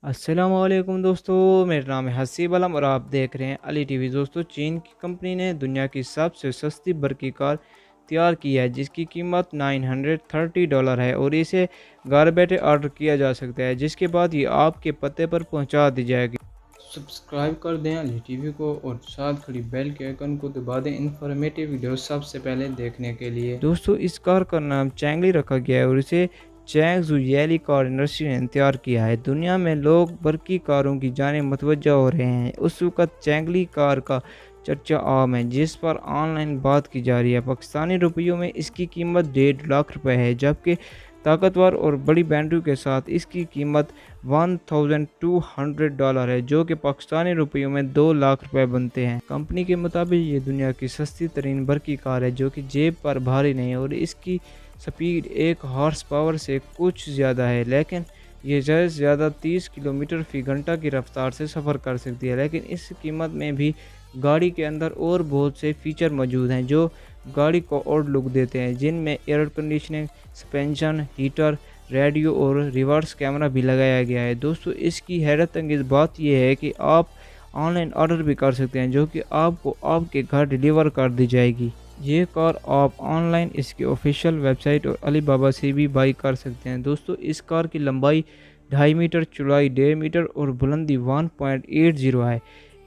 अस्सलाम वालेकुम दोस्तों, मेरा नाम है हसीब अलम और आप देख रहे हैं अली टीवी। दोस्तों, चीन की कंपनी ने दुनिया की सबसे सस्ती बरकी कार तैयार की है जिसकी कीमत $930 है और इसे घर बैठे ऑर्डर किया जा सकता है, जिसके बाद ये आपके पते पर पहुंचा दी जाएगी। सब्सक्राइब कर दें अली टीवी को और साथ खड़ी बेल के आइकन को दबा दें इन्फॉर्मेटिव वीडियो सबसे पहले देखने के लिए। दोस्तों, इस कार का नाम चैंगली रखा गया है और इसे चैंग जुयली कार इंडस्ट्री ने तैयार किया है। दुनिया में लोग बरकी कारों की जाने मुतवज्जा हो रहे हैं। उस वक्त चैंगली कार का चर्चा आम है, जिस पर ऑनलाइन बात की जा रही है। पाकिस्तानी रुपयों में इसकी कीमत 1.5 लाख रुपए है, जबकि ताकतवर और बड़ी बैटरी के साथ इसकी कीमत $1200 है, जो कि पाकिस्तानी रुपयों में 2 लाख रुपए बनते हैं। कंपनी के मुताबिक ये दुनिया की सस्ती तरीन बरकी कार है, जो कि जेब पर भारी नहीं और इसकी स्पीड 1 हॉर्स पावर से कुछ ज़्यादा है, लेकिन ये ज़्यादा से ज़्यादा 30 किलोमीटर फी घंटा की रफ्तार से सफ़र कर सकती है। लेकिन इस कीमत में भी गाड़ी के अंदर और बहुत से फीचर मौजूद हैं जो गाड़ी को और लुक देते हैं, जिनमें air conditioning, suspension, heater, radio और रिवर्स कैमरा भी लगाया गया है। दोस्तों, इसकी हैरत अंगेज़ बात यह है कि आप ऑनलाइन ऑर्डर भी कर सकते हैं, जो कि आपको आपके घर डिलीवर कर दी जाएगी। ये कार आप ऑनलाइन इसकी ऑफिशियल वेबसाइट और अली बाबा से भी बाई कर सकते हैं। दोस्तों, इस कार की लंबाई 2.5 मीटर, चौड़ाई 1.5 मीटर और बुलंदी 1.80 है।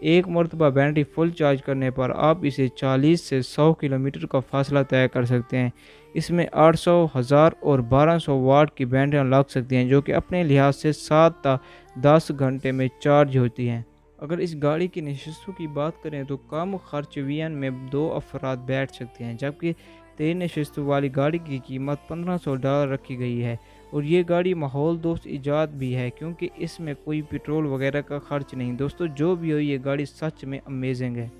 एक मरतबा बैटरी फुल चार्ज करने पर आप इसे 40 से 100 किलोमीटर का फासला तय कर सकते हैं। इसमें 800, 1000 और 1200 वाट की बैटरियाँ लग सकती हैं, जो कि अपने लिहाज से 7 से 10 घंटे में चार्ज होती हैं। अगर इस गाड़ी की नशस्तों की बात करें तो कम खर्च वीएन में 2 अफराद बैठ सकते हैं, जबकि 3 नशस्तों वाली गाड़ी की कीमत $1500 रखी गई है। और ये गाड़ी माहौल दोस्त ईजाद भी है, क्योंकि इसमें कोई पेट्रोल वगैरह का खर्च नहीं। दोस्तों, जो भी हो, ये गाड़ी सच में अमेजिंग है।